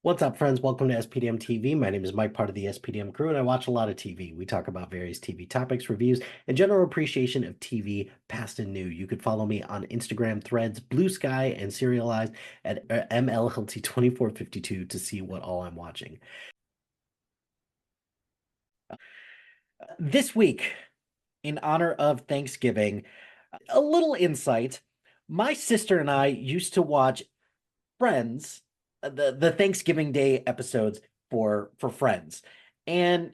What's up, friends? Welcome to SPDM TV. My name is Mike, part of the SPDM crew, and I watch a lot of TV. We talk about various TV topics, reviews, and general appreciation of TV, past and new. You could follow me on Instagram, Threads, Blue Sky, and Serialized at ML 2452 to see what all I'm watching. This week, in honor of Thanksgiving, a little insight. My sister and I used to watch Friends, the Thanksgiving Day episodes for Friends. And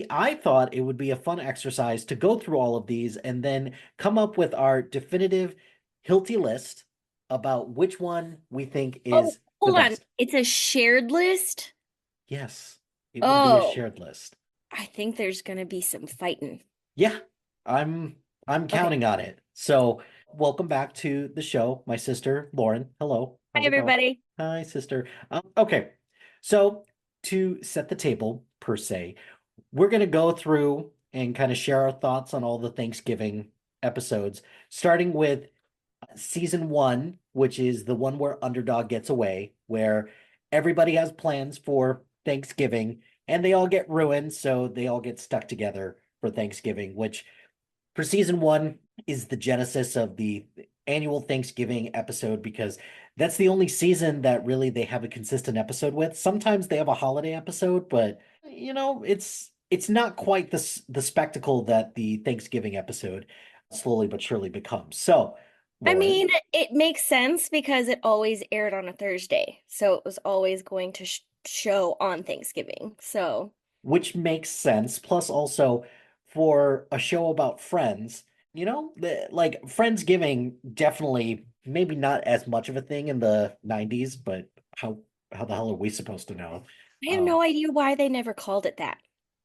I thought it would be a fun exercise to go through all of these and then come up with our definitive Hilty list about which one we think Oh, is the hold on. best. It's a shared list? Yes, it will be a Oh, shared list. I think there's gonna be some fighting. Yeah, I'm I'm Okay. counting on it. So, welcome back to the show, my sister Lauren. Hello, Hi, how's it going? everybody. Hi, sister. Okay, so to set the table per se, we're gonna go through and kind of share our thoughts on all the Thanksgiving episodes, starting with season one, which is the one where Underdog gets away, where everybody has plans for Thanksgiving and they all get ruined, so they all get stuck together for Thanksgiving, which for season one is the genesis of the annual Thanksgiving episode because that's the only season that really they have a consistent episode with. Sometimes they have a holiday episode, but it's not quite the spectacle that the Thanksgiving episode slowly but surely becomes. So, I Lauren, mean, it makes sense because it always aired on a Thursday, so it was always going to sh show on Thanksgiving. So, which makes sense. Plus, also for a show about friends, like Friendsgiving definitely maybe not as much of a thing in the 90s, but how the hell are we supposed to know? I have Um, no idea why they never called it that.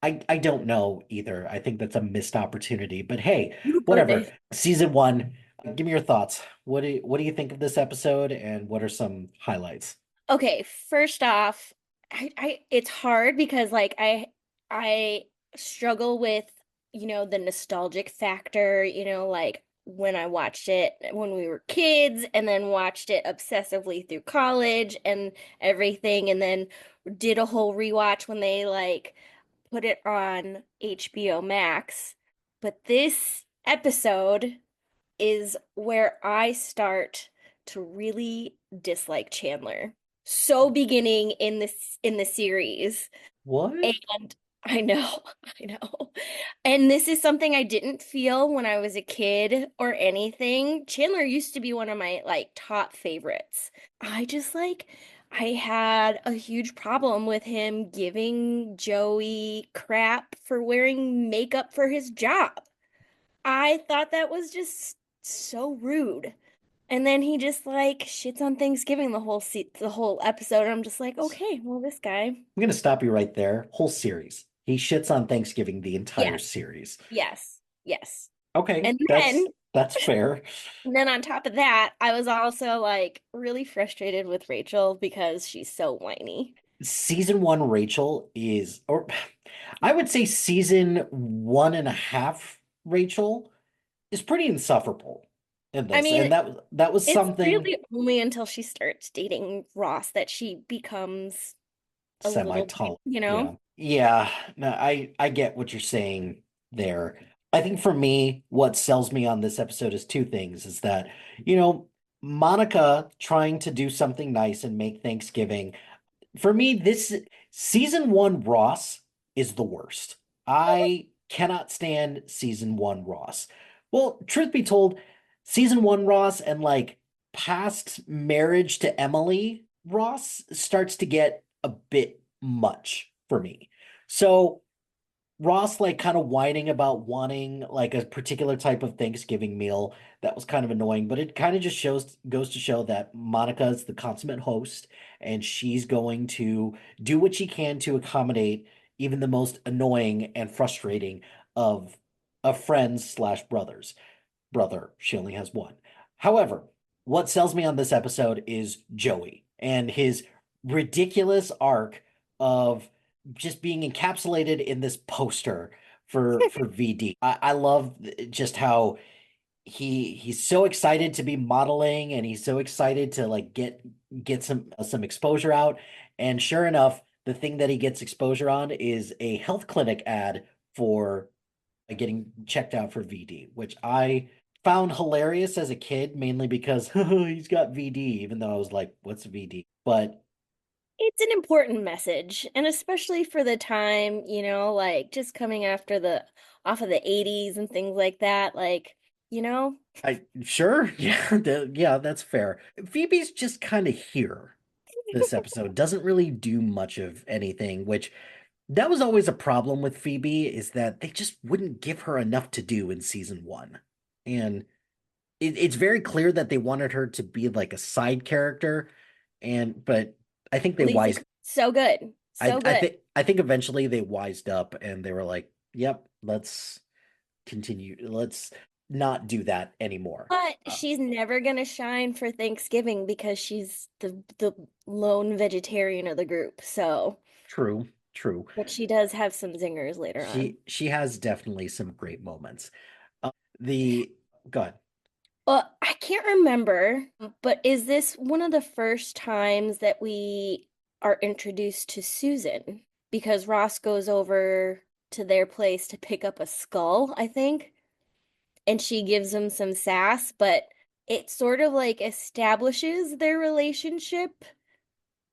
I don't know either. I think that's a missed opportunity. But hey, You put whatever. this. Season one, give me your thoughts. What do you think of this episode, and what are some highlights? Okay, first off, it's hard because I struggle with, the nostalgic factor, like when I watched it when we were kids and then watched it obsessively through college and everything and then did a whole rewatch when they like put it on HBO Max. But this episode is where I start to really dislike Chandler. So beginning in the series. What? And I know, I know. And this is something I didn't feel when I was a kid or anything. Chandler used to be one of my like top favorites. I just like I had a huge problem with him giving Joey crap for wearing makeup for his job. I thought that was just so rude. And then he just like shits on Thanksgiving the whole episode. And I'm just like, okay, well, this guy. I'm gonna stop you right there. Whole series. He shits on Thanksgiving the entire Yes, series. yes, yes. Okay, And then that's fair. and then on top of that, I was also like really frustrated with Rachel because she's so whiny. Season one, Rachel is, or I would say season one and a half, Rachel is pretty insufferable in I this, mean, and that was it's something really only until she starts dating Ross that she becomes a little bit, semi-tolerant. Yeah, . yeah. No, I get what you're saying there. I think for me, what sells me on this episode is two things: is that you know Monica trying to do something nice and make Thanksgiving. For me, this season one Ross is the worst. I cannot stand season one Ross. Well, truth be told, season one Ross and like past marriage to Emily Ross starts to get a bit much for me. So Ross like kind of whining about wanting like a particular type of Thanksgiving meal. That was kind of annoying, but it kind of just goes to show that Monica is the consummate host and she's going to do what she can to accommodate even the most annoying and frustrating of friends slash brothers. Brother, she only has one. However, what sells me on this episode is Joey and his ridiculous arc of just being encapsulated in this poster for VD. I love just how he's so excited to be modeling and he's so excited to like get some exposure out. And sure enough, the thing that he gets exposure on is a health clinic ad for getting checked out for VD, which I found hilarious as a kid, mainly because he's got VD, even though I was like, what's VD? But It's an important message, and especially for the time, like just coming after the off of the 80s and things like that, like, you know, I sure, yeah, yeah, that's fair. Phoebe's just kind of here this episode, doesn't really do much of anything, which that was always a problem with Phoebe, is that they just wouldn't give her enough to do in season one. And it's very clear that they wanted her to be like a side character, and but I think they Lisa, wised so good. So good. I think eventually they wised up and they were like, "Yep, let's continue. Let's not do that anymore." But Uh, she's never gonna shine for Thanksgiving because she's the lone vegetarian of the group. So, true, true. but she does have some zingers later on. She has definitely some great moments. The God, Well, I can't remember, but is this one of the first times that we are introduced to Susan? Because Ross goes over to their place to pick up a skull, I think, and she gives him some sass, but it sort of like establishes their relationship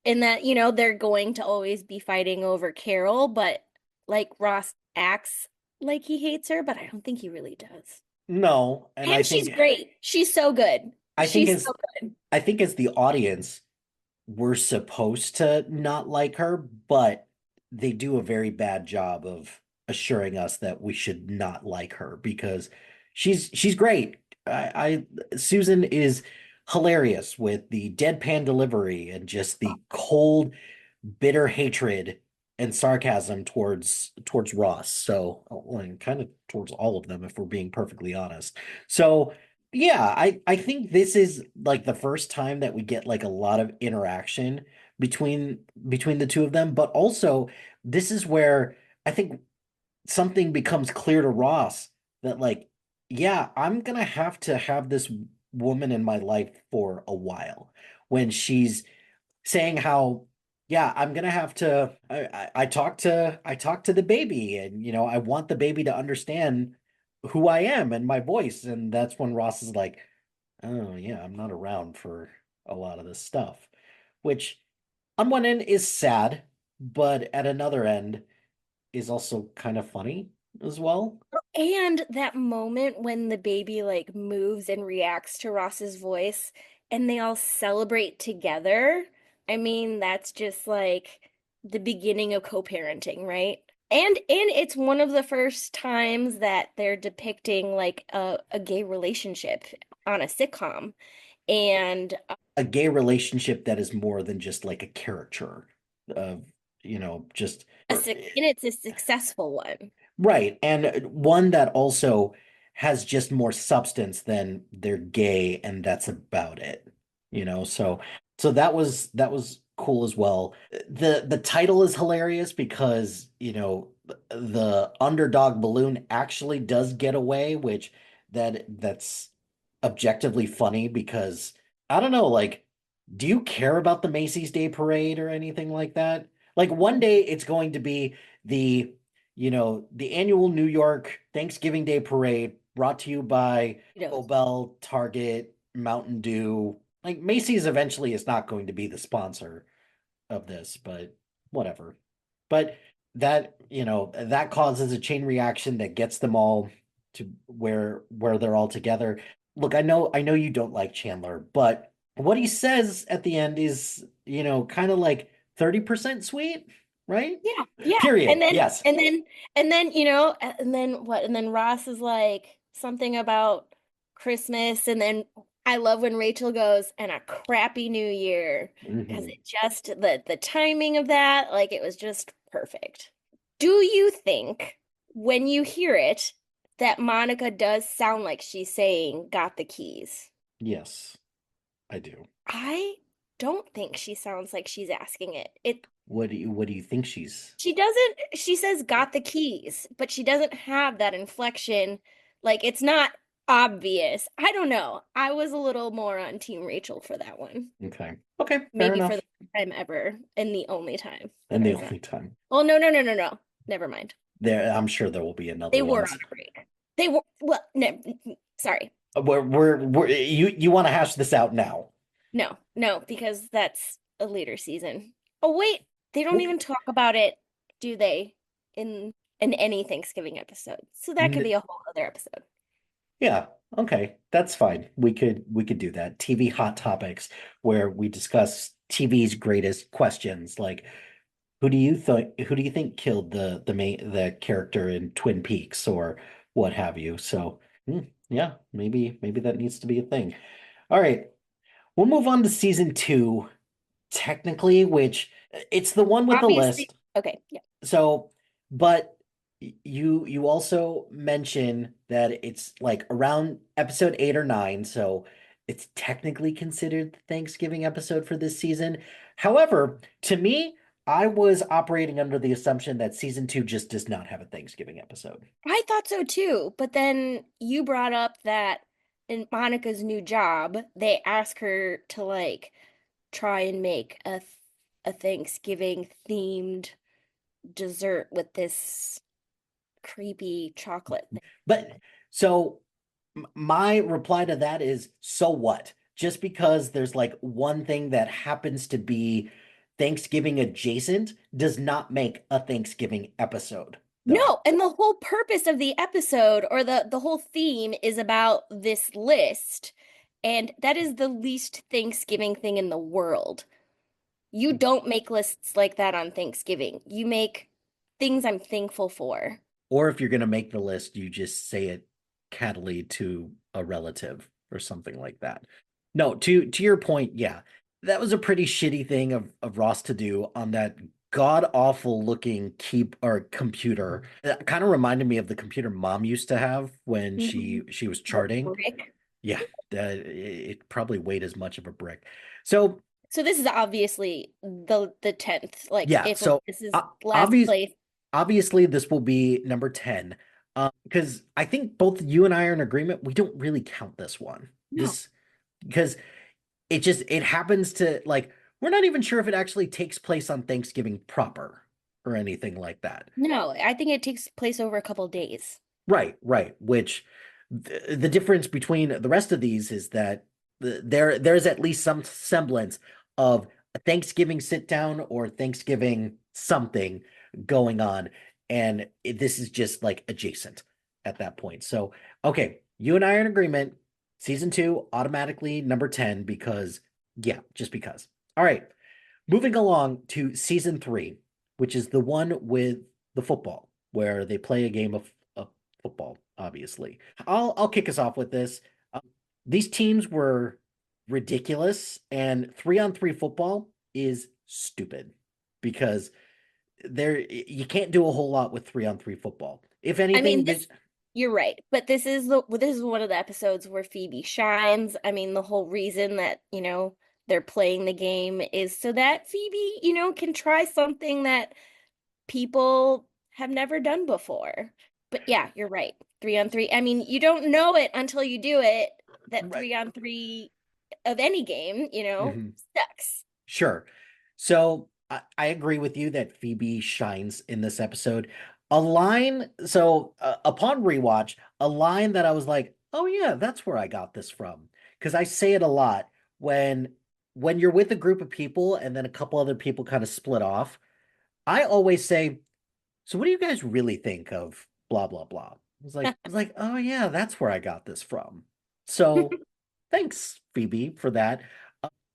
in that, they're going to always be fighting over Carol, but like Ross acts like he hates her, but I don't think he really does. no, and And she's great. She's so good. I think She's as so good. I think as the audience, we're supposed to not like her, but they do a very bad job of assuring us that we should not like her because she's great. I Susan is hilarious with the deadpan delivery and just the cold, bitter hatred and sarcasm towards Ross. So, well, and kind of towards all of them, if we're being perfectly honest. So yeah, I think this is like the first time that we get like a lot of interaction between the two of them, but also this is where I think something becomes clear to Ross that like, yeah, I'm gonna have to have this woman in my life for a while when she's saying how, yeah, I'm gonna have to I talk to the baby and I want the baby to understand who I am and my voice. And that's when Ross is like, oh yeah, I'm not around for a lot of this stuff. Which on one end is sad, but at another end is also kind of funny as well. And that moment when the baby like moves and reacts to Ross's voice and they all celebrate together. I mean, that's just like the beginning of co-parenting, right? And it's one of the first times that they're depicting like a gay relationship on a sitcom. And A gay relationship that is more than just like a caricature of, just and it's a successful one. right. And one that also has just more substance than they're gay and that's about it. So that was cool as well. The title is hilarious because, the underdog balloon actually does get away, which that's objectively funny because I don't know, like, do you care about the Macy's Day Parade or anything like that? Like one day it's going to be the the annual New York Thanksgiving Day Parade brought to you by You know, Obel, Target, Mountain Dew. Like Macy's eventually is not going to be the sponsor of this, but whatever. But that causes a chain reaction that gets them all to where they're all together. Look, I know you don't like Chandler, but what he says at the end is, kind of like 30% sweet, right? yeah, yeah. And Period. then Yes. and then and then, and then what? And then Ross is like something about Christmas, and then I love when Rachel goes, and a crappy New Year, because Hmm. it just the timing of that, like it was just perfect. Do you think when you hear it that Monica does sound like she's saying got the keys? Yes, I do. I don't think she sounds like she's asking it. What do you think she's She doesn't, she says got the keys, but she doesn't have that inflection. Like it's not, obvious. I don't know. I was a little more on Team Rachel for that one. Okay. Okay, fair Maybe for enough. the first time ever and the only time that And I the was not. only time Well, no, no, no, no, no. Never mind. there, I'm sure there will be another They were on ones. a break. They were, well, no, sorry. You want to hash this out now? No, no, because that's a later season. Oh, wait. They don't Okay. even talk about it, do they, in any Thanksgiving episode. So that could be a whole other episode. Yeah, okay. That's fine. We could do that. TV hot topics where we discuss TV's greatest questions, like who do you think killed the character in Twin Peaks or what have you. So, yeah, maybe that needs to be a thing. All right. We'll move on to season 2 technically, which it's the one with the Obviously, list. okay, yeah. So, but you also mention that it's like around episode 8 or 9, so it's technically considered the Thanksgiving episode for this season. However, to me, I was operating under the assumption that season 2 just does not have a Thanksgiving episode. I thought so too, but then you brought up that in Monica's new job, they ask her to like try and make a Thanksgiving themed dessert with this creepy chocolate thing. But so my reply to that is, so what? Just because there's like one thing that happens to be Thanksgiving adjacent does not make a Thanksgiving episode, though. No, and the whole purpose of the episode or the whole theme is about this list, and that is the least Thanksgiving thing in the world. You don't make lists like that on Thanksgiving. You make things I'm thankful for. Or if you're going to make the list, you just say it cattily to a relative or something like that. No, to your point, yeah, that was a pretty shitty thing of Ross to do on that god awful looking keep or computer. That kind of reminded me of the computer mom used to have when she Mhm. she was The charting. brick. Yeah, it probably weighed as much of a brick. So So this is obviously the 10th. Like yeah, if so this is uh, last obvious place. obviously this will be number 10. Because I think both you and I are in agreement, we don't really count this one. No. This because it happens to like we're not even sure if it actually takes place on Thanksgiving proper or anything like that. No, I think it takes place over a couple days. Right, right. Which the difference between the rest of these is that there's at least some semblance of a Thanksgiving sit down or Thanksgiving something going on, and this is just like adjacent at that point. So, okay, you and I are in agreement. Season 2 automatically number 10 because yeah, just because. All right, moving along to season 3, which is the one with the football where they play a game of football, obviously. I'll kick us off with this. These teams were ridiculous, and 3-on-3 football is stupid because there you can't do a whole lot with 3-on-3 football. If I anything, mean, this you're right, but this is one of the episodes where Phoebe shines. I mean, the whole reason that, they're playing the game is so that Phoebe, can try something that people have never done before. But yeah, you're right. 3-on-3. I mean, you don't know it until you do it, that right. 3-on-3 of any game, Mhm. sucks. Sure. So I agree with you that Phoebe shines in this episode. Upon rewatch, a line that I was like, oh yeah, that's where I got this from. Because I say it a lot when you're with a group of people and then a couple other people kind of split off. I always say, so what do you guys really think of blah blah blah? I was like, oh yeah, that's where I got this from. So thanks, Phoebe, for that.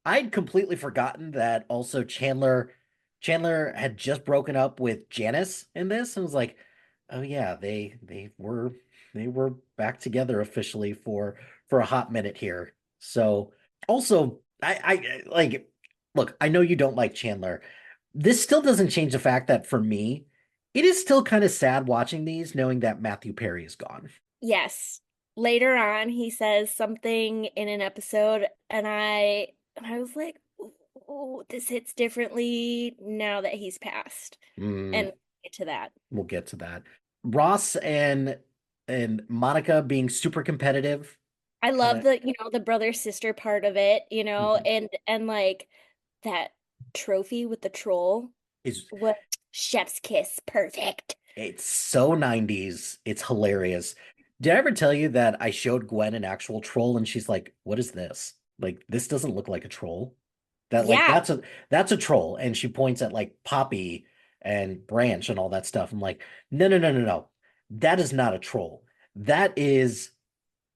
I'd completely forgotten that also Chandler had just broken up with Janice in this and was like, oh yeah, they were back together officially for a hot minute here. So also I like look, I know you don't like Chandler. This still doesn't change the fact that for me, it is still kind of sad watching these knowing that Matthew Perry is gone. Yes. Later on, he says something in an episode, and I was like, "Ooh, this hits differently now that he's passed." Mm, And we'll get to that. we'll get to that. Ross and and Monica being super competitive, I kind love of the, the brother sister part of it, and like that trophy with the troll. is What chef's kiss, perfect. it's so 90s. It's hilarious. Did I ever tell you that I showed Gwen an actual troll and she's like, "What is this? Like this doesn't look like a troll." That like Yeah. that's a troll and she points at like Poppy and Branch and all that stuff. I'm like, "No, no, no, no, no. That is not a troll. That is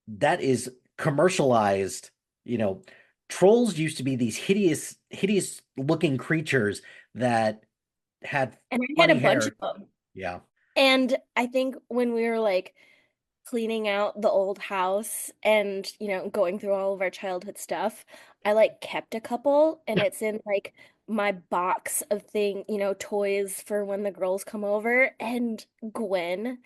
that is commercialized, you know, trolls used to be these hideous looking creatures that had And I had a funny bunch of hair. them. Yeah. And I think when we were like cleaning out the old house and, going through all of our childhood stuff, I like kept a couple and it's in like my box of toys for when the girls come over, and Gwen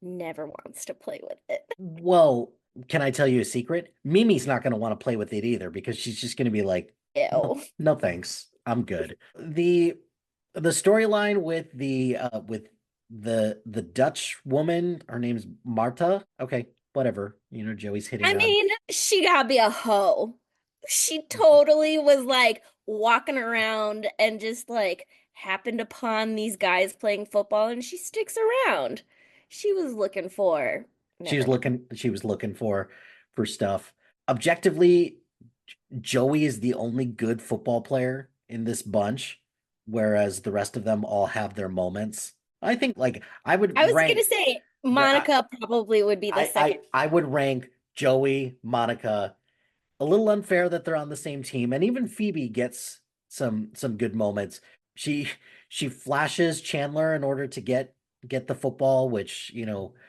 never wants to play with it. Well, can I tell you a secret? Mimi's not going to want to play with it either because she's just going to be like, no, Ew. no thanks. I'm good. The storyline with the Dutch woman, her name's Marta. Okay, whatever. You know, Joey's hitting I on. mean, she gotta be a hoe. She totally was like walking around and just like happened upon these guys playing football and she sticks around. She was looking for, never mind. She was looking for stuff. Objectively, Joey is the only good football player in this bunch, whereas the rest of them all have their moments. I think like I would I was gonna rank say I Monica probably would be the second. I would rank Joey, Monica, a little unfair that they're on the same team, and even Phoebe gets some good moments. She she flashes Chandler in order to get the football, which,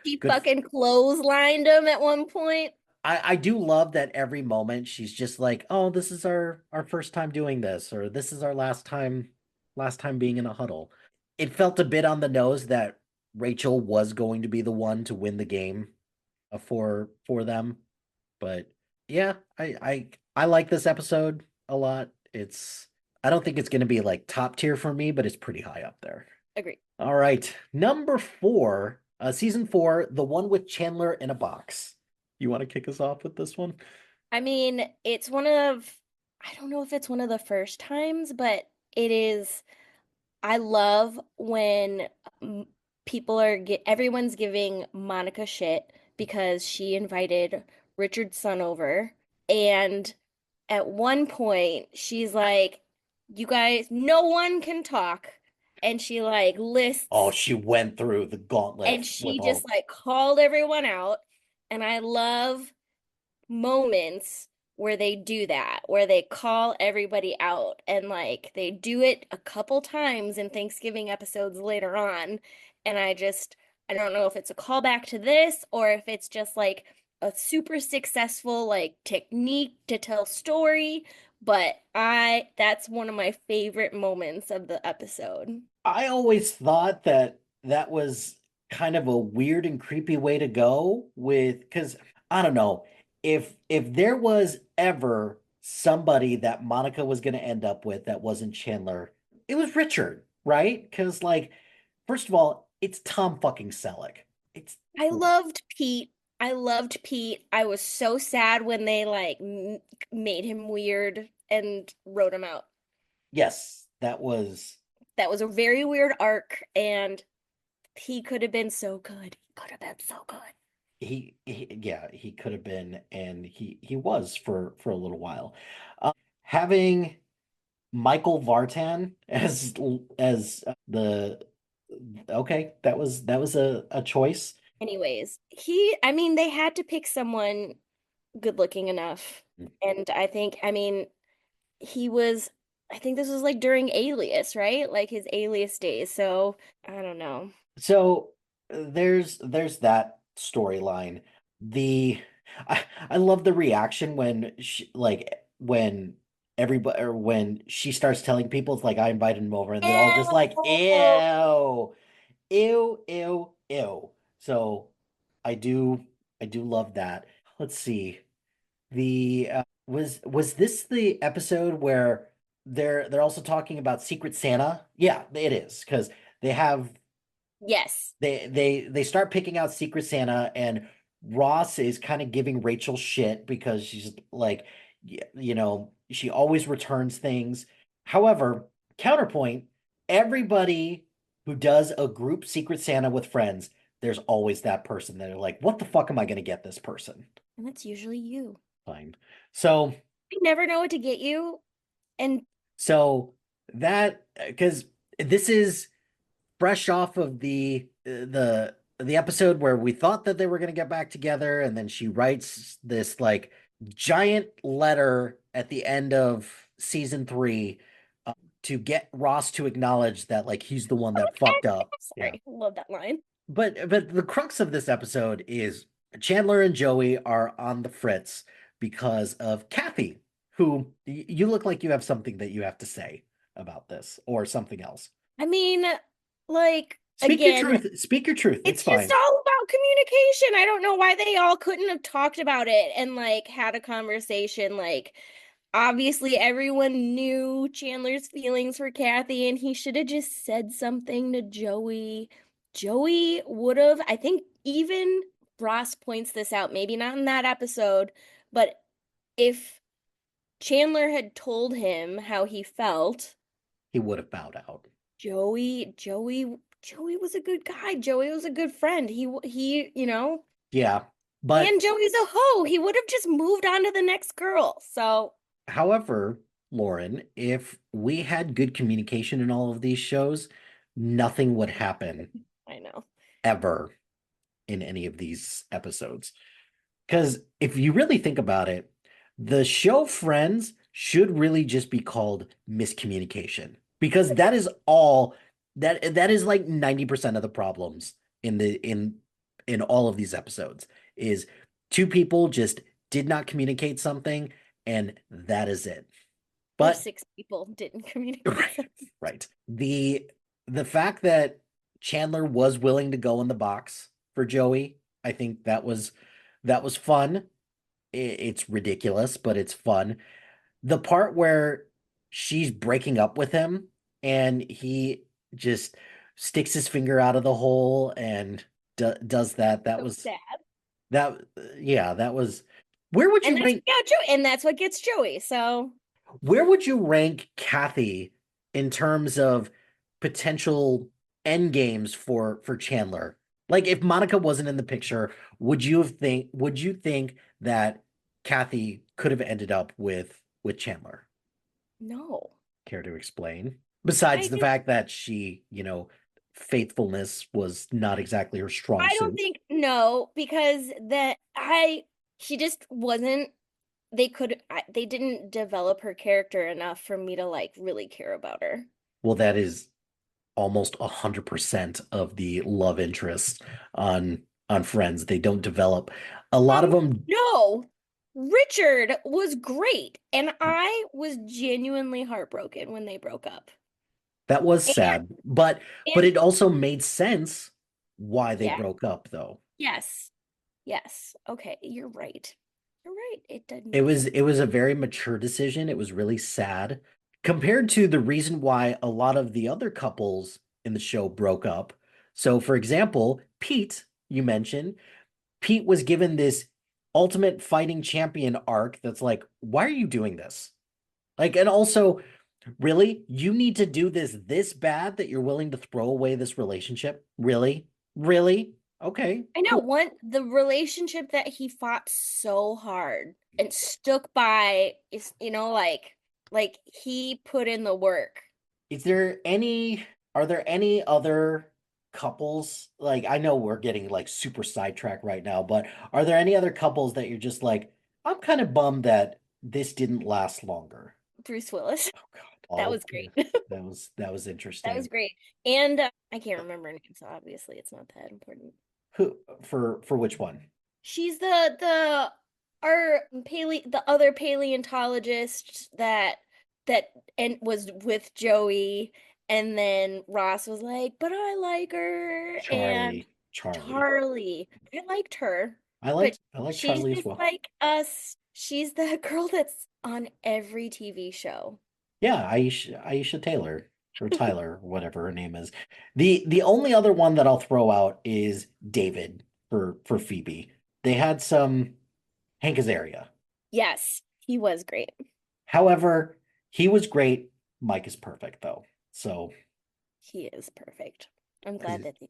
She good. fucking clotheslined him at one point. I do love that every moment she's just like, "Oh, this is our first time doing this," or "This is our last time being in a huddle." It felt a bit on the nose that Rachel was going to be the one to win the game for them, but yeah, I like this episode a lot. I don't think it's going to be like top tier for me, but it's pretty high up there. Agree. All right, number four, season four, the one with Chandler in a box. You want to kick us off with this one? I mean, it's one of, I don't know if it's one of the first times, but it is. I love when um, everyone's giving Monica shit because she invited Richard's son over. And at one point, she's like, "You guys, no one can talk." And she like Oh, lists, she went through the and gauntlet with she just all. like called everyone out. And I love moments where they do that, where they call everybody out, and like they do it a couple times in Thanksgiving episodes later on. And I don't know if it's a callback to this or if it's just like a super successful like technique to tell story, but that's one of my favorite moments of the episode. I always thought that that was kind of a weird and creepy way to go with, because I don't know if there was ever somebody that Monica was going to end up with that wasn't Chandler, it was Richard, right? Because like, first of all, it's Tom fucking Selleck. It's I loved Pete. I loved Pete. I was so sad when they like m made him weird and wrote him out. yes, that was That was a very weird arc, and he could have been so good. He could have been so good. yeah, he could have been, and he was for a little while. Having Michael Vartan as the okay, that was a choice. Anyways, I mean, they had to pick someone good looking enough. And I mean, he was, I think this was like during Alias, right? Like his Alias days. So I don't know. So there's that storyline. The I love the reaction when when everybody or when she starts telling people it's like I invited him over and they're all just like Ew. ew, ew, ew, ew. So I do I do love that. Let's see. The was this the episode where they're also talking about Secret Santa? Yeah, it is because they have Yes. They start picking out Secret Santa, and Ross is kind of giving Rachel shit because she's like, she always returns things. However, counterpoint, everybody who does a group Secret Santa with friends, there's always that person that are like, what the fuck am I going to get this person? And that's usually you. Fine. So, I never know what to get you. And so that because this is fresh off of the episode where we thought that they were going to get back together, and then she writes this like giant letter at the end of season 3 to get Ross to acknowledge that like he's the one that fucked up. Yeah. sorry, love that line. But the crux of this episode is Chandler and Joey are on the fritz because of Kathy, who you look like you have something that you have to say about this or something else. I mean, like, Speak your again, truth. Speak your truth. It's it's just fine. all about communication. I don't know why they all couldn't have talked about it and like had a conversation. Like, obviously, everyone knew Chandler's feelings for Kathy, and he should have just said something to Joey. Joey would have, I think, even Ross points this out, maybe not in that episode, but if Chandler had told him how he felt, He would have bowed out. Joey was a good guy. Joey was a good friend. Yeah. But And Joey's a hoe. He would have just moved on to the next girl. So, however, Lauren, if we had good communication in all of these shows, nothing would happen I know. ever in any of these episodes. Because if you really think about it, the show Friends should really just be called miscommunication because that is all that is like 90% of the problems in in all of these episodes is two people just did not communicate something and that is it. Or But six people didn't communicate right, something. right. The fact that Chandler was willing to go in the box for Joey, I think that was fun. It's ridiculous, but it's fun. The part where she's breaking up with him and he just sticks his finger out of the hole and does that. That So was sad. that. Yeah, that was. Where would And you that's rank? yeah, Joey, and that's what gets Joey. So Where would you rank Kathy in terms of potential end games for Chandler? Like if Monica wasn't in the picture, would you think that Kathy could have ended up with Chandler? no. Care to explain? Besides I the just fact that she, faithfulness was not exactly her strong I don't suit. think no, because that I she just wasn't they didn't develop her character enough for me to like really care about her. Well, that is almost 100% of the love interests on Friends. They don't develop. A lot of them, No. Richard was great, and I was genuinely heartbroken when they broke up. that was And sad, but and it also made sense why they yeah, broke up though. yes. Yes. Okay, you're right. You're right. It didn't. It was a very mature decision. It was really sad compared to the reason why a lot of the other couples in the show broke up. So, for example, Pete, you mentioned, Pete was given this ultimate fighting champion arc that's like, why are you doing this? Like, and also, really, you need to do this bad that you're willing to throw away this relationship? Really? Really? Okay, I know cool. one the relationship that he fought so hard and stuck by is like he put in the work. Is there any, are there any other couples? Like, I know we're getting like super sidetracked right now, but are there any other couples that you're just like, I'm kind of bummed that this didn't last longer? Bruce Willis. Oh God. That Oh, was great. that was That was interesting. great. And I can't remember her name, so obviously it's not that important. Who for which one? She's the our the other paleontologist that and was with Joey, and then Ross was like, "But I like her," and Charlie. Charlie. I liked her, I but like I like she's Charlie as just well. like us. She's the girl that's on every TV show. Yeah, Aisha Taylor. or Tyler, whatever her name is. The only other one that I'll throw out is David for Phoebe. They had some Hank Azaria. Yes, he was great. However, he was great. Mike is perfect though. So He is perfect. I'm because glad that they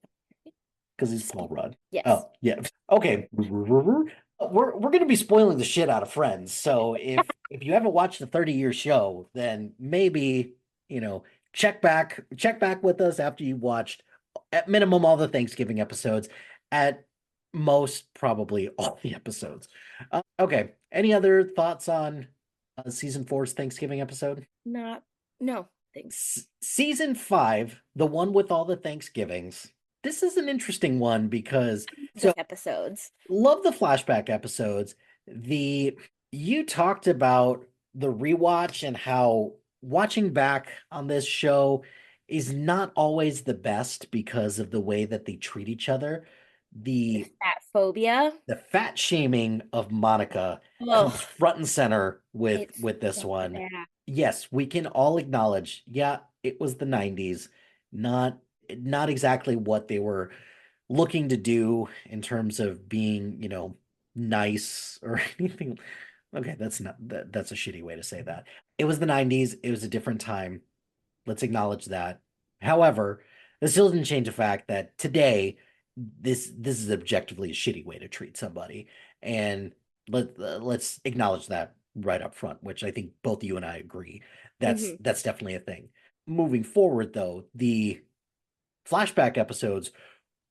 he's just Paul Rudd. yes. Oh, yeah. Okay. We're gonna be spoiling the shit out of Friends. So if you haven't watched the 30-year show, then maybe, you know, check back with us after you watched at minimum all the Thanksgiving episodes, at most probably all the episodes. Okay. Any other thoughts on season four's Thanksgiving episode? Not no, thanks. Season five, the one with all the Thanksgivings. This is an interesting one because The episodes. love the flashback episodes. The You talked about the rewatch and how watching back on this show is not always the best because of the way that they treat each other. The The fat phobia. the fat shaming of Monica comes Oh, front and center it's with this so one. bad. Yes, we can all acknowledge, yeah, it was the 90s, not not exactly what they were looking to do in terms of being, nice or anything. Okay, that's a shitty way to say that. It was the 90s, it was a different time. Let's acknowledge that. However, this still doesn't change the fact that today this is objectively a shitty way to treat somebody, and let's acknowledge that right up front, which I think both you and I agree. Hmm. That's definitely a thing. Moving forward, though, the flashback episodes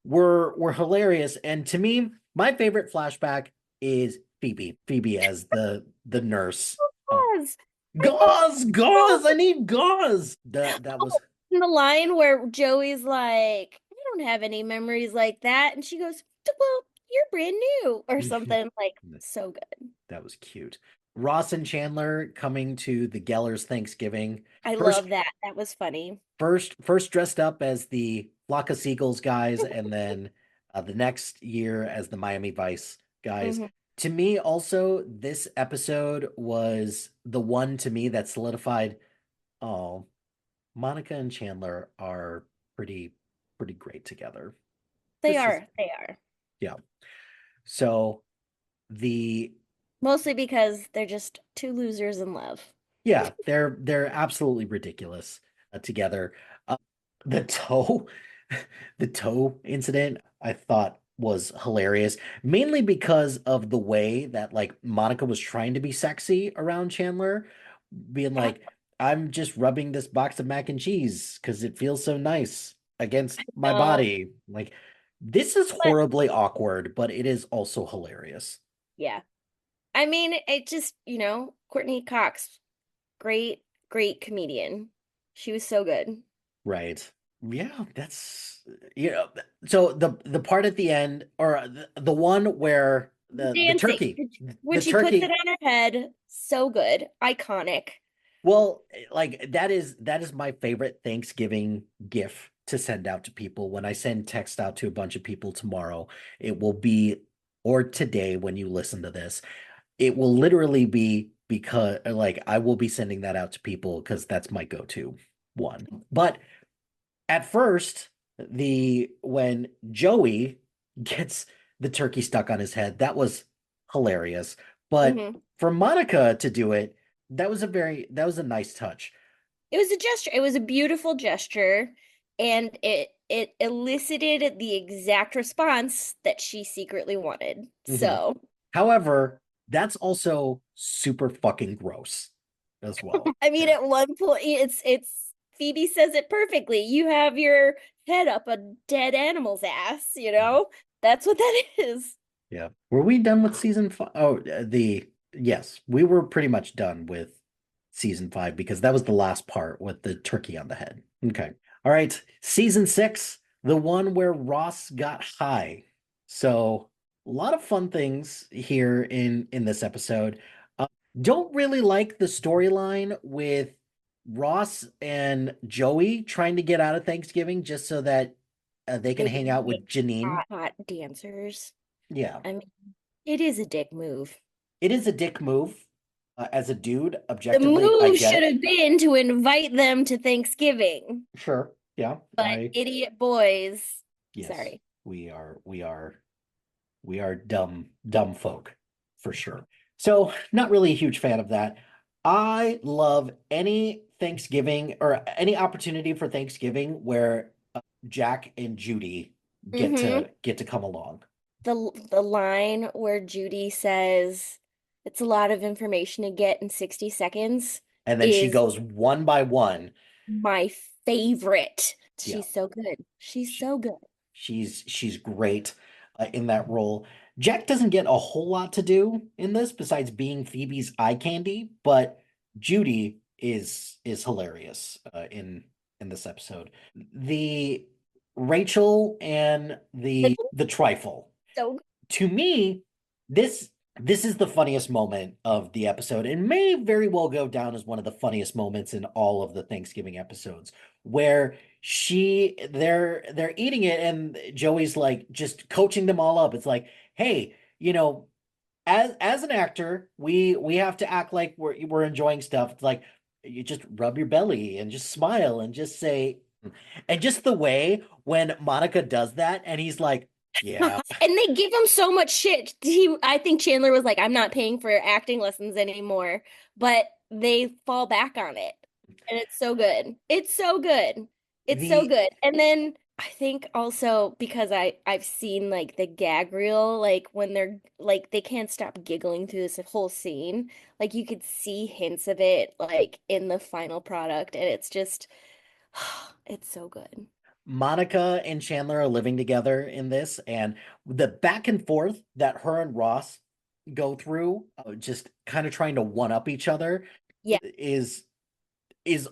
were hilarious, and to me, my favorite flashback is Phoebe as the nurse. Oh, Gauze. I need gauze, gauze. gauze, I need gauze. That Oh, was and the line where Joey's like, I don't have any memories like that. And she goes, well, you're brand new or something. Like, so good. that was cute. Ross and Chandler coming to the Gellers Thanksgiving. I First love that. That was funny. first dressed up as the Flock of Seagulls guys, and then the next year as the Miami Vice guys. Hmm. To me, also, this episode was the one to me that solidified, oh, Monica and Chandler are pretty great together. They This is are. They are. yeah. So the Mostly because they're just two losers in love. yeah, they're absolutely ridiculous together. Uh, the toe, the toe incident, I thought was hilarious, mainly because of the way that like Monica was trying to be sexy around Chandler, being like, "I'm just rubbing this box of mac and cheese because it feels so nice against my No, body." Like, this is but horribly awkward, but it is also hilarious. yeah. I mean, it just, Courtney Cox, great, great comedian. She was so good. Right. Yeah, that's so the part at the end, or the one where the Dancing. turkey When the she puts it turkey on her head, so good. Iconic. well, like that is my favorite Thanksgiving gift to send out to people. When I send text out to a bunch of people tomorrow, it will be, or today when you listen to this, it will literally be, because like I will be sending that out to people because that's my go-to one. But at first, the when Joey gets the turkey stuck on his head, that was hilarious. But Hmm. for Monica to do it, that was a nice touch. It was a gesture. It was a beautiful gesture, and it elicited the exact response that she secretly wanted. Mhm. So, However, that's also super fucking gross as well. I mean, at one point, it's Phoebe says it perfectly. You have your head up a dead animal's ass, Mhm. That's what that is. Yeah. Were we done with season five? Oh, yes, we were pretty much done with season five because that was the last part with the turkey on the head. Okay. All right. Season six, the one where Ross got high. So a lot of fun things here in this episode. Uh, don't really like the storyline with Ross and Joey trying to get out of Thanksgiving just so that they can They hang can out be with Janine. hot dancers. Yeah. I mean, it is a dick move. It is a dick move. As a dude, The objectively, I move get should it. have been to invite them to Thanksgiving, Sure. Yeah. but idiot boys. Yes, Sorry. we are dumb folk for sure. So, not really a huge fan of that. I love any Thanksgiving or any opportunity for Thanksgiving where Jack and Judy Mm-hmm. get to come along. The line where Judy says it's a lot of information to get in 60 seconds And then she is goes one by one. my favorite. Yeah. She's so good. She's so good. She's great in that role. Jack doesn't get a whole lot to do in this besides being Phoebe's eye candy, but Judy is hilarious in this episode. The Rachel and Like, the trifle. so To me, this this is the funniest moment of the episode and may very well go down as one of the funniest moments in all of the Thanksgiving episodes where they're eating it and Joey's like just coaching them all up. It's like, hey, as an actor, we have to act like we're enjoying stuff. It's like you just rub your belly and just smile and just say, and just the way when Monica does that and he's like, yeah. and they give him so much shit. I think Chandler was like, I'm not paying for acting lessons anymore, but they fall back on it. And it's so good. It's so good. It's so The good. And then I think also because I've seen like the gag reel, like when they're like they can't stop giggling through this whole scene. Like you could see hints of it like in the final product, and it's just it's so good. Monica and Chandler are living together in this, and the back and forth that her and Ross go through, just kind of trying to one up each other, Yeah. is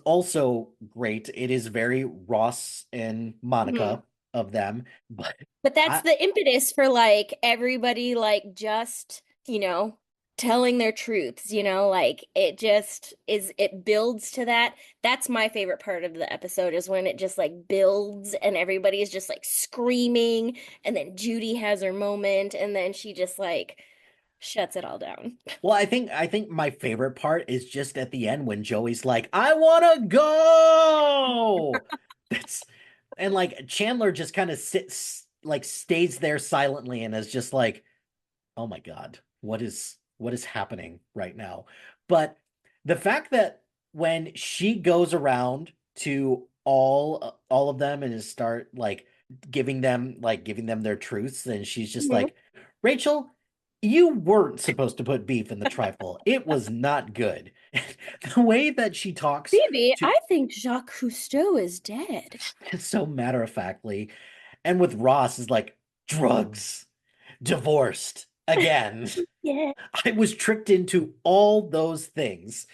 also great. It is very Ross and Mhm. Monica of them, but But that's I the impetus for like everybody like just, telling their truths, like it just is it builds to that. That's my favorite part of the episode is when it just like builds and everybody is just like screaming and then Judy has her moment and then she just like shuts it all down. well, I think my favorite part is just at the end when Joey's like, "I want to go." That's and like Chandler just kind of sits like stays there silently and is just like, oh my God, what is happening right now? But the fact that when she goes around to all of them and just start like giving them their truths, and she's just Mhm. like, Rachel, you weren't supposed to put beef in the trifle. It was not good. The way that she talks Phoebe, to I think Jacques Cousteau is dead. so matter of factly, and with Ross is like drugs, divorced again. Yeah. I was tricked into all those things.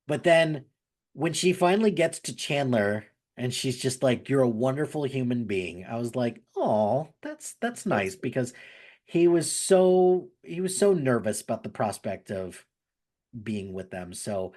But then when she finally gets to Chandler and she's just like, "You're a wonderful human being," I was like, "Oh, that's nice," because he was so nervous about the prospect of being with them. So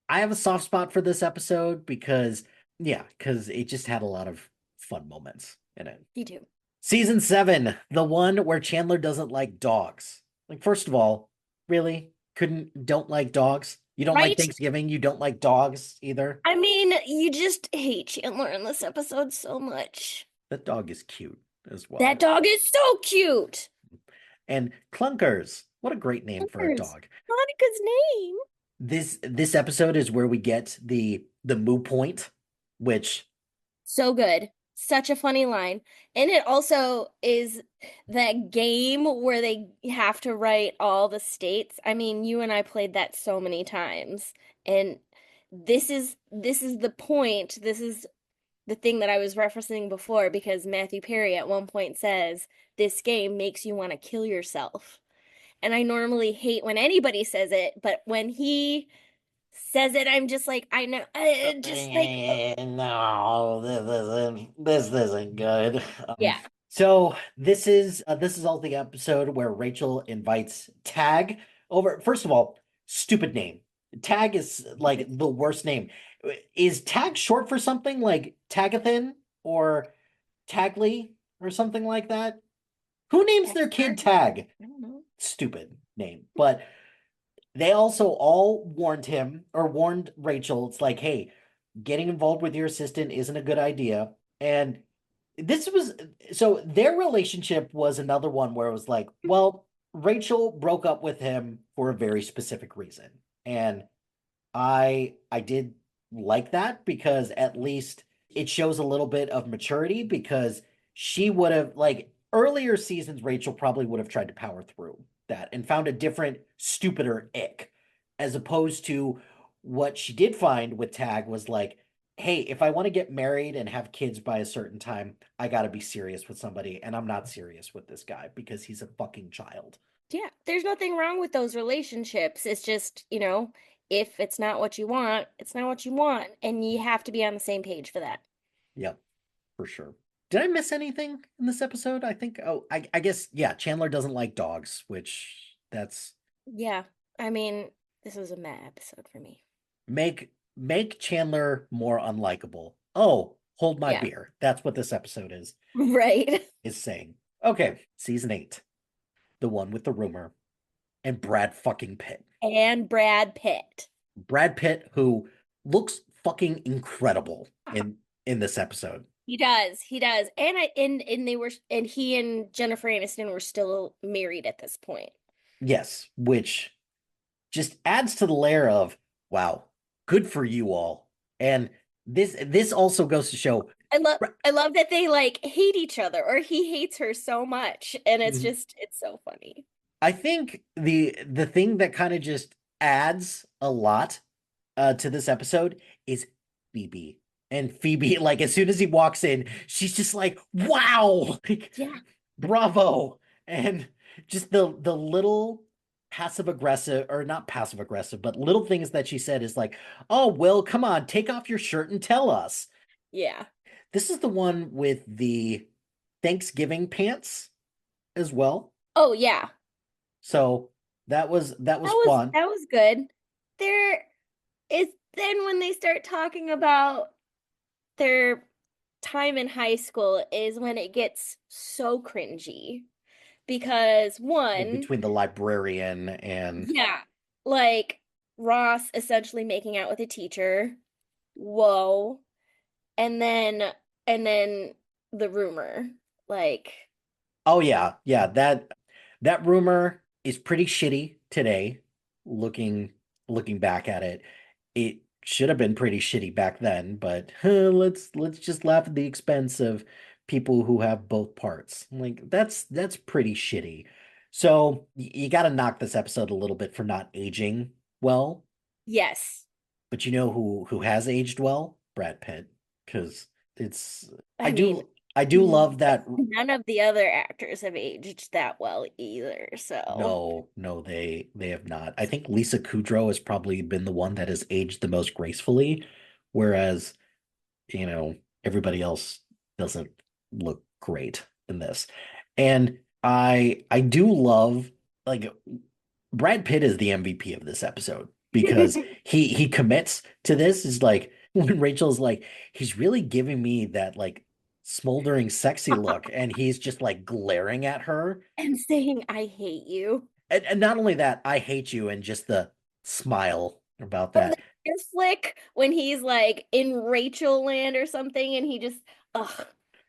I have a soft spot for this episode because yeah, because it just had a lot of fun moments in it. You do. Season 7, the one where Chandler doesn't like dogs. Like, first of all, really? Don't like dogs? You don't like Right? Thanksgiving? You don't like dogs either? I mean, you just hate Chandler in this episode so much. That dog is cute as That well. dog is so cute. And Clunkers, what a great name for a Where's dog. Monica's name? This episode is where we get the moo point, which So good. Such a funny line. And it also is that game where they have to write all the states. I mean, you and I played that so many times. And this is the point. This is the thing that I was referencing before because Matthew Perry at one point says this game makes you want to kill yourself. And I normally hate when anybody says it, but when he says it, I'm just like, I know, just like, No, this isn't good. yeah. So this is all the episode where Rachel invites Tag over. First of all, stupid name. Tag is like the worst name. Is Tag short for something like Tagathan or Tagly or something like that? Who names their kid Tagger? Tag? I don't know. Stupid name. But they also all warned him or warned Rachel. It's like, hey, getting involved with your assistant isn't a good idea. And this was so their relationship was another one where it was like, well, Rachel broke up with him for a very specific reason. And I did like that because at least it shows a little bit of maturity because she would have like earlier seasons Rachel probably would have tried to power through that and found a different stupider ick as opposed to what she did find with Tag was like, hey, if I want to get married and have kids by a certain time, I got to be serious with somebody and I'm not serious with this guy because he's a fucking child. Yeah, there's nothing wrong with those relationships. It's just, if it's not what you want, it's not what you want, and you have to be on the same page for that. Yep, for sure. Did I miss anything in this episode? I think, oh, I guess, yeah, Chandler doesn't like dogs, which that's Yeah, I mean, this was a meh episode for me. make Chandler more unlikable. Oh, hold my Yeah, beer. That's what this episode right. is saying. Okay, season 8, the one with the rumor, and Brad fucking Pitt. And Brad Pitt. Brad Pitt, who looks fucking incredible in this episode. He does. He does. And they were and he and Jennifer Aniston were still married at this point. Yes, which just adds to the layer of wow, good for you all. And this also goes to show I love that they like hate each other or he hates her so much and it's so funny. I think the thing that kind of just adds a lot to this episode is Phoebe. And Phoebe, like as soon as he walks in, she's just like, wow, like, Yeah. bravo. And just the little passive aggressive, or not passive aggressive, but little things that she said is like, oh, well, come on, take off your shirt and tell us. Yeah. This is the one with the Thanksgiving pants as well. Oh yeah. So that was fun. That was good. There is then when they start talking about their time in high school is when it gets so cringy because Well, one, between the librarian and yeah, like Ross essentially making out with a teacher. Whoa. And then and then the rumor. Like, oh yeah, yeah, that rumor is pretty shitty today. Looking looking back at it, it should have been pretty shitty back then, but let's just laugh at the expense of people who have both parts. Like that's pretty shitty. So you got to knock this episode a little bit for not aging well. yes. But you know who has aged well? Brad Pitt, because it's I I mean, do I do n- love that. none of the other actors have aged that well either. So, No, no, they have not. I think Lisa Kudrow has probably been the one that has aged the most gracefully, whereas, you know, everybody else doesn't look great in this. And I do love like Brad Pitt is the MVP of this episode because he commits to this is like when Rachel's like he's really giving me that like smoldering sexy look and he's just like glaring at her and saying I hate you. and not only that, I hate you, and just the smile about Oh, the that. hair flick when he's like in Rachel land or something, and he just, ugh,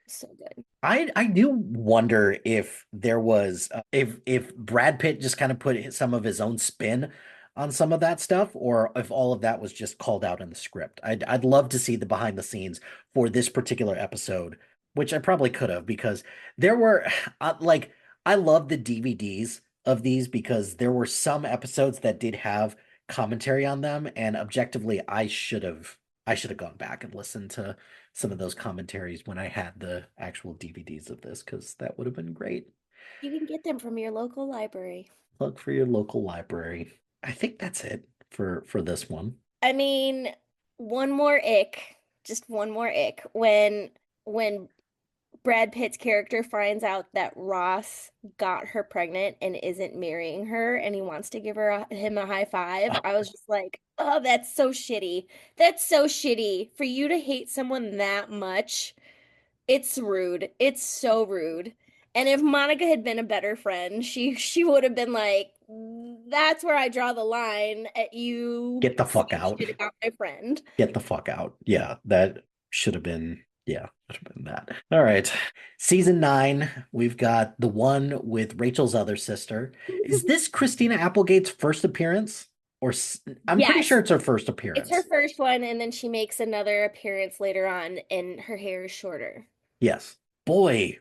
so good. I do wonder if there was if Brad Pitt just kind of put some of his own spin on some of that stuff, or if all of that was just called out in the script. I'd love to see the behind the scenes for this particular episode, which I probably could have because there were like I love the DVDs of these because there were some episodes that did have commentary on them, and objectively, I should have gone back and listened to some of those commentaries when I had the actual DVDs of this because that would have been great. You can get them from your local library. Look for your local library. I think that's it for this one. I mean, one more ick, just one more ick when Brad Pitt's character finds out that Ross got her pregnant and isn't marrying her and he wants to give him a high five. I was just like, "Oh, that's so shitty. That's so shitty for you to hate someone that much. It's rude. It's so rude." And if Monica had been a better friend, she would have been like, "That's where I draw the line at you Get the fuck saying out. shit about my friend." Get the fuck out. Yeah, that should have been, yeah, should have been that. All right. Season 9, we've got the one with Rachel's other sister. Is this Christina Applegate's first appearance? I'm pretty sure Yes, it's her first it's her appearance. first one, and then she makes another appearance later on, and her hair is shorter. Yes. Boy,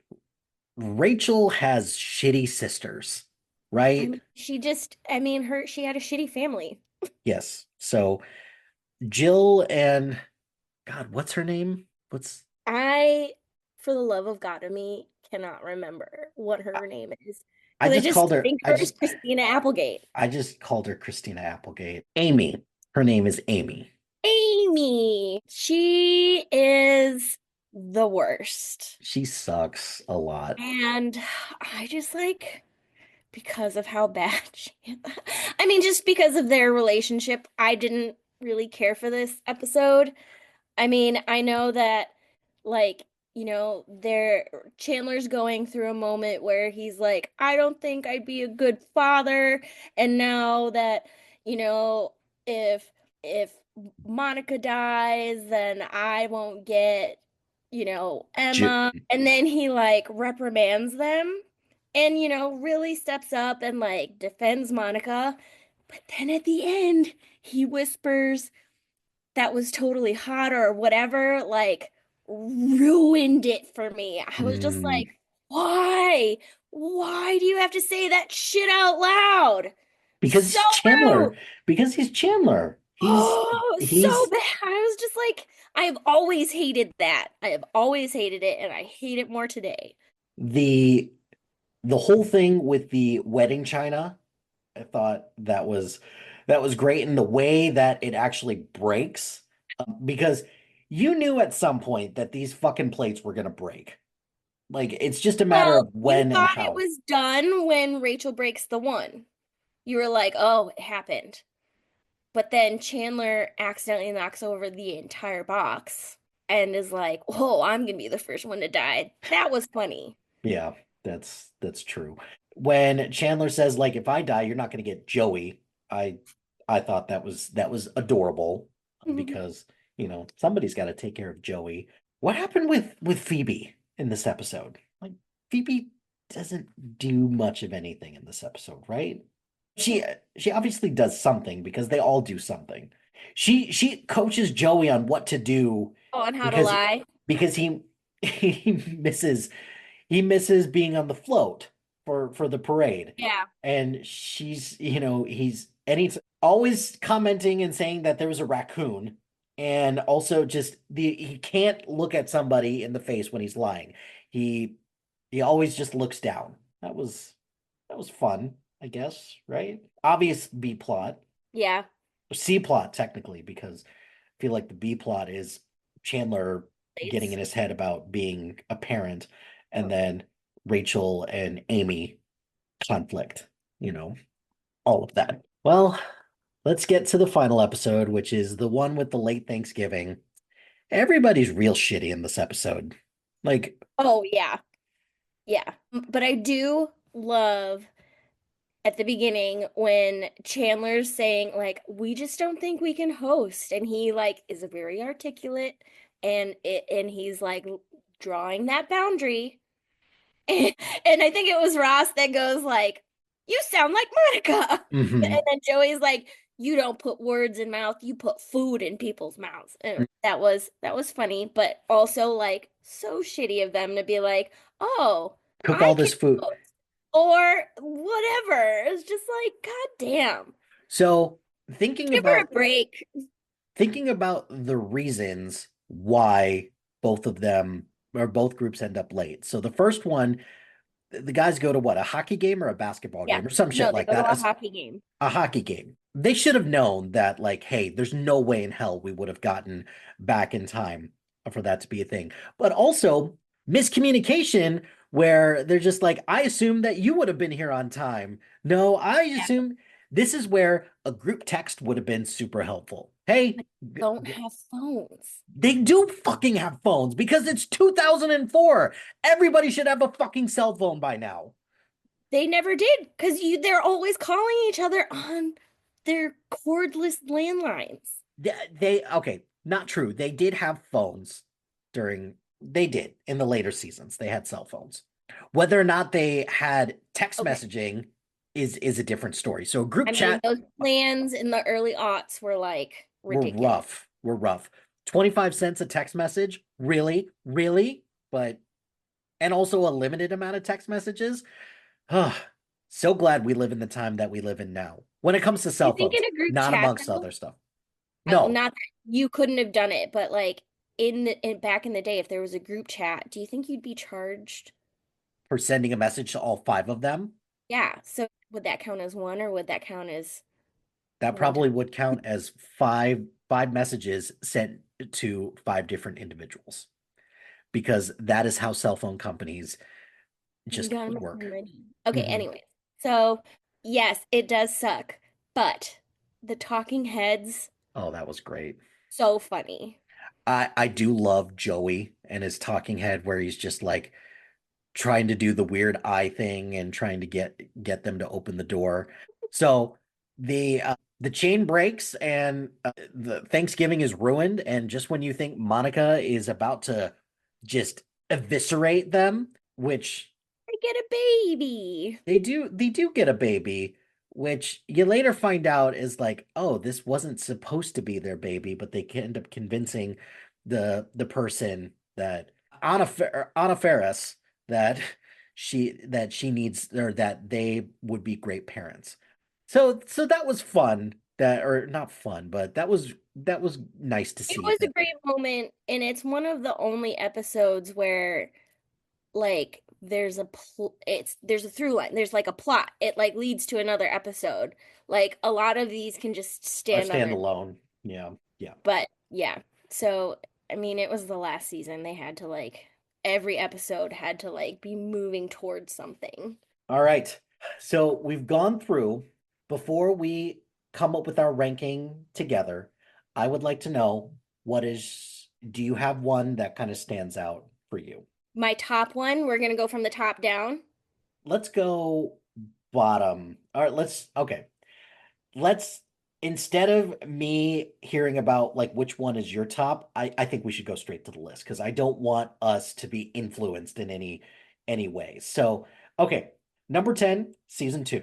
Rachel has shitty sisters, I right? mean, she had a shitty family. Yes. So Jill and God, what's her name? What's I, for the love of God of me, cannot remember what her name is I because I just just called her think her is Christina Applegate. I just called her Christina Applegate. Amy. Her name is Amy. Amy, she is the worst. She sucks a lot. And I just like because of how bad she I mean, just because of their relationship, I didn't really care for this episode. I mean, I know that like, there Chandler's going through a moment where he's like, I don't think I'd be a good father. And now that, you know, if if Monica dies, then I won't get, Ju- Emma. And then he like reprimands them and, really steps up and like defends Monica. But then at the end, he whispers that was totally hot or whatever, like ruined it for me. I was just mm, like, why? Why do you have to say that shit out loud? because So he's Chandler. rude. Because he's Chandler. Oh, so He's bad. I was just like, I have always hated that. I have always hated it, and I hate it more today. the the whole thing with the wedding china. I thought that was great in the way that it actually breaks, because you knew at some point that these fucking plates were gonna break. Like it's just a matter Well, of you when and thought it how. was done when Rachel breaks the one. You were like, oh, it happened. But then Chandler accidentally knocks over the entire box and is like, "Whoa, I'm gonna be the first one to die." That was funny. Yeah, that's true. When Chandler says like if I die, you're not going to get Joey, I I thought that was adorable, because, somebody's got to take care of Joey. What happened with Phoebe in this episode? Like Phoebe doesn't do much of anything in this episode, right? She she obviously does something because they all do something. She coaches Joey on what to do On how to because lie. because he misses he misses being on the float for the parade. Yeah. And he's always commenting and saying that there was a raccoon. And also just he can't look at somebody in the face when he's lying. He he always just looks down. That was fun, I guess, right? Obvious B plot. Yeah. C plot technically, because I feel like the B plot is Chandler getting It's in his head about being a parent, and then Rachel and Amy conflict, you know, all of that. Well, let's get to the final episode, which is the one with the late Thanksgiving. Everybody's real shitty in this episode. Like, Oh yeah. Yeah. But I do love at the beginning when Chandler's saying like we just don't think we can host and he like is very articulate and he's like drawing that boundary. And I think it was Ross that goes like, "You sound like Monica." And mhm. then Joey's like, "You don't put words in mouth, you put food in people's mouths." And that was funny, but also like so shitty of them to be like, "Oh, Cook I all can this food. cook," or whatever. It's just like, God damn. So Give her a break. thinking about the reasons why both of them or both groups end up late. So the first one, the guys go to what, a hockey game or a basketball Yeah. game or some shit No, they like go to that. a hockey game. A hockey game. They should have known that, like, hey, there's no way in hell we would have gotten back in time for that to be a thing. But also miscommunication where they're just like, I assume that you would have been here on time. No, I Yeah. assume This is where a group text would have been super helpful. Hey, Don't have phones. they do fucking have phones because it's 2004. Everybody should have a fucking cell phone by now. They never did because they're always calling each other on their cordless landlines. Okay, not true. They did have phones they did in the later seasons. They had cell phones. Whether or not they had text Okay. messaging is a different story. So group I mean, chat those plans in the early aughts were like were ridiculous. rough. Were rough. 25 cents a text message? Really? Really? But and also a limited amount of text messages. So glad we live in the time that we live in now. When it comes to You cell think phones, in a group not chat amongst though, other stuff. No, not that you couldn't have done it, but like back in the day, if there was a group chat, do you think you'd be charged? for sending a message to all five of them, Yeah. So would that count as one or would that count as that one probably time? would count as five messages sent to five different individuals because that is how cell phone companies You just gotta make work. money. Okay, Hmm. anyways. So, yes, it does suck, but the talking heads, Oh, that was great. so funny. I do love Joey and his talking head where he's just like trying to do the weird eye thing and trying to get them to open the door. So the chain breaks and the Thanksgiving is ruined. And just when you think Monica is about to just eviscerate them, which I get a baby. they do get a baby, which you later find out is like, oh, this wasn't supposed to be their baby, but they can end up convincing the person that Anna Ferris that she needs or that they would be great parents. So that was fun. That or not fun, but that was nice to It see was a that. great moment, and it's one of the only episodes where like there's a through line. There's like a plot. It like leads to another episode. Like a lot of these can just I stand on stand their, alone. Yeah, yeah. but yeah. So, I mean, it was the last season. They had to like every episode had to like be moving towards something. All right. So we've gone through before we come up with our ranking together. I would like to know do you have one that kind of stands out for you? My top one, we're gonna go from the top down. Let's go bottom. All right, okay. Let's instead of me hearing about like which one is your top, I think we should go straight to the list because I don't want us to be influenced in any way. So, okay, number 10, season 2.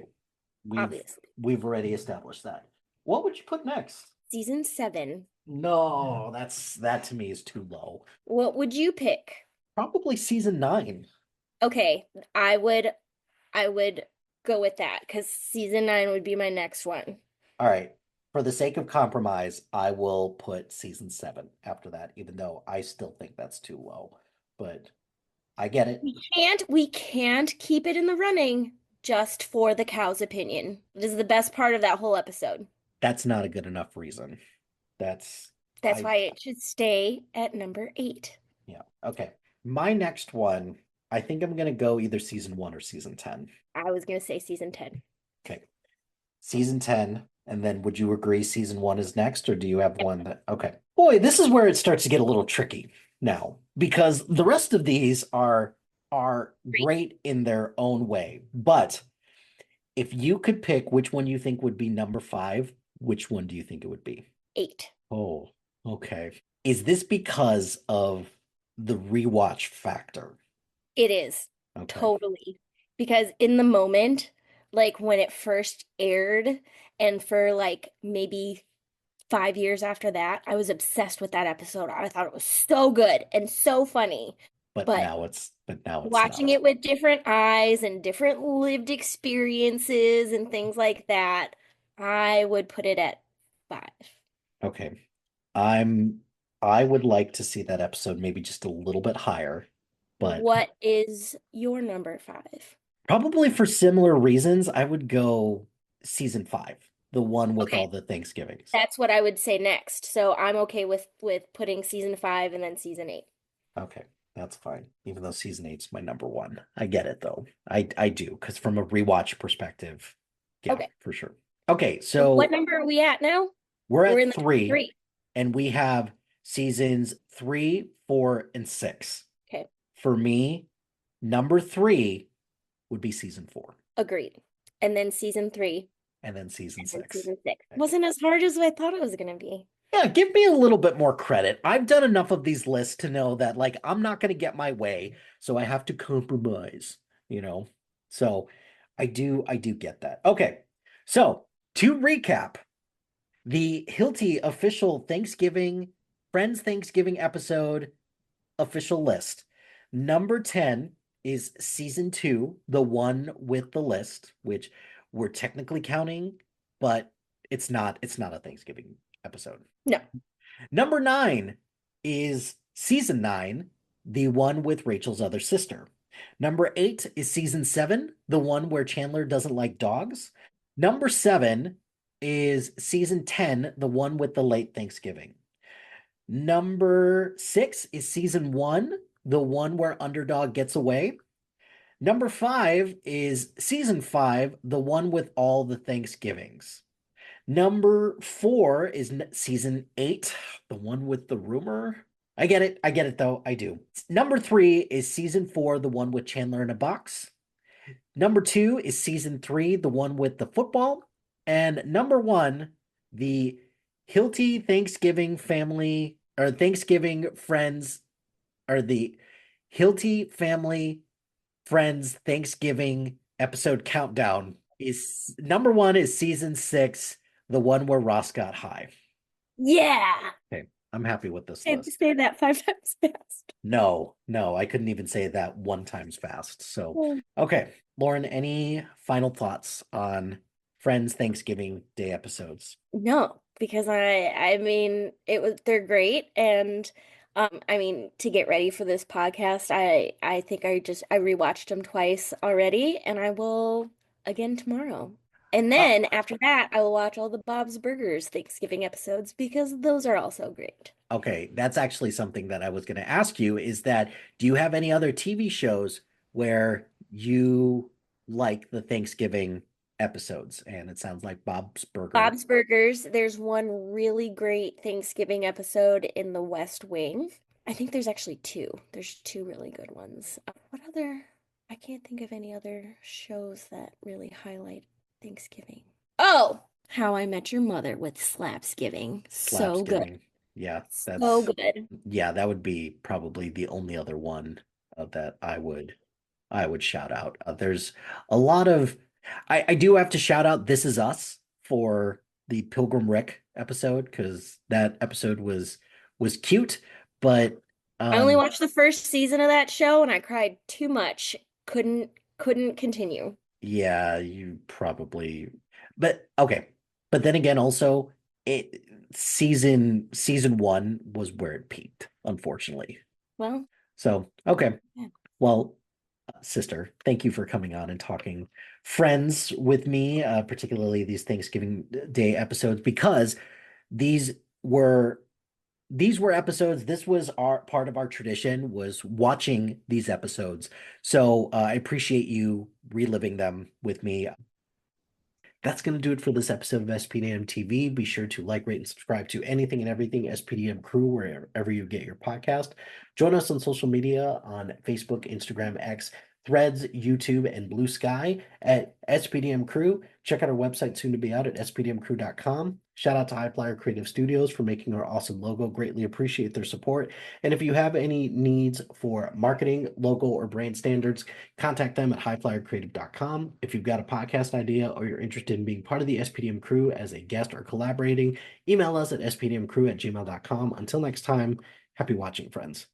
We've Obviously. we've already established that. What would you put next? Season 7. No, that to me is too low. What would you pick? Probably season 9. Okay, I would I would go with that because season 9 would be my next one. All right. For the sake of compromise, I will put season 7 after that, even though I still think that's too low. But I get it. We can't keep it in the running just for the cow's opinion. This is the best part of that whole episode. That's not a good enough reason. That's That's I why it should stay at number 8. Yeah. Okay. My next one, I think I'm gonna go either season 1 or season 10. I was gonna say season 10. Okay. Season 10, and then would you agree season 1 is next, or do you have Yep. one that okay. Boy, this is where it starts to get a little tricky now, because the rest of these are Great. great in their own way. But if you could pick which one you think would be number 5, which one do you think it would be? 8. Oh, okay. Is this because of the rewatch factor? It is Okay. totally because in the moment, like when it first aired, and for like maybe 5 years after that, I was obsessed with that episode. I thought it was so good and so funny. But But now it's watching not. it with different eyes and different lived experiences and things like that, I would put it at 5. Okay. I'm I would like to see that episode maybe just a little bit higher, but What is your number 5? probably for similar reasons, I would go season 5, the one with all Okay, the Thanksgivings. that's what I would say next. So I'm okay with putting season 5 and then season 8. Okay, that's fine. Even though season eight's my number one. I get it though. I do, because from a rewatch perspective, yeah, Okay. for sure. Okay, What so number are we at now? we're We're at in the top three, three. and we have seasons three, four, and six. Okay, For me, number three would be season four, agreed. And then season three, and then season and then six. season six. Wasn't as hard as I thought it was gonna be. Yeah, give me a little bit more credit. I've done enough of these lists to know that like I'm not going to get my way, so I have to compromise, you know. So I do get that. Okay. So, to recap, the Hilty official Thanksgiving Friends Thanksgiving episode official list. Number 10 is season 2, the one with the list, which we're technically counting, but it's not a Thanksgiving episode. No. Number 9 is season 9, the one with Rachel's other sister. Number 8 is season 7, the one where Chandler doesn't like dogs. Number 7 is season 10, the one with the late Thanksgiving. Number 6 is season 1, the one where Underdog gets away. Number 5 is season 5, the one with all the Thanksgivings. Number 4 is season 8, the one with the rumor. I get it. I get it, though. I do. Number 3 is season 4, the one with Chandler in a box. Number 2 is season 3, the one with the football. And number 1, the Hilty Thanksgiving family or Thanksgiving friends or the Hilty family friends Thanksgiving episode countdown is number 1 is season 6, the one where Ross got high. Yeah. Okay, I'm happy with this I had to list. say that 5 times fast. No, no, I couldn't even say that one times fast. So, Oh, okay, Lauren, any final thoughts on Friends Thanksgiving Day episodes? no, because I mean it was they're great and I mean to get ready for this podcast I think I rewatched them twice already and I will again tomorrow. And Uh, then after that I will watch all the Bob's Burgers Thanksgiving episodes because those are also great. okay, that's actually something that I was going to ask you is that do you have any other TV shows where you like the Thanksgiving episodes? And it sounds like Bob's Burger. Bob's Burgers, there's one really great Thanksgiving episode in The West Wing. I think there's actually two. There's two really good ones. What other? I can't think of any other shows that really highlight Thanksgiving. Oh, How I Met Your Mother with Slapsgiving. So good. Slapsgiving. Yeah, So good. that would be probably the only other one that I would shout out. There's a lot of I do have to shout out This Is Us for the Pilgrim Rick episode because that episode was cute, but I only um watched the first season of that show and I cried too much. Couldn't continue. yeah, you probably but okay. But then again also it season one was where it peaked, unfortunately. Well, So, okay. yeah. Well, sister, thank you for coming on and talking Friends with me, particularly these Thanksgiving Day episodes, because these were these were episodes. This was our part of our tradition was watching these episodes. So I appreciate you reliving them with me. That's going to do it for this episode of SPDM TV. Be sure to like, rate, and subscribe to anything and everything SPDM Crew wherever you get your podcast. Join us on social media on Facebook, Instagram, X, Threads, YouTube, and Blue Sky at SPDM Crew. Check out our website soon to be out at spdmcrew.com. Shout out to High Flyer Creative Studios for making our awesome logo. Greatly appreciate their support. And if you have any needs for marketing, logo, or brand standards, contact them at highflyercreative.com. If you've got a podcast idea or you're interested in being part of the SPDM crew as a guest or collaborating, email us at spdmcrew@gmail.com. Until next time, happy watching, friends.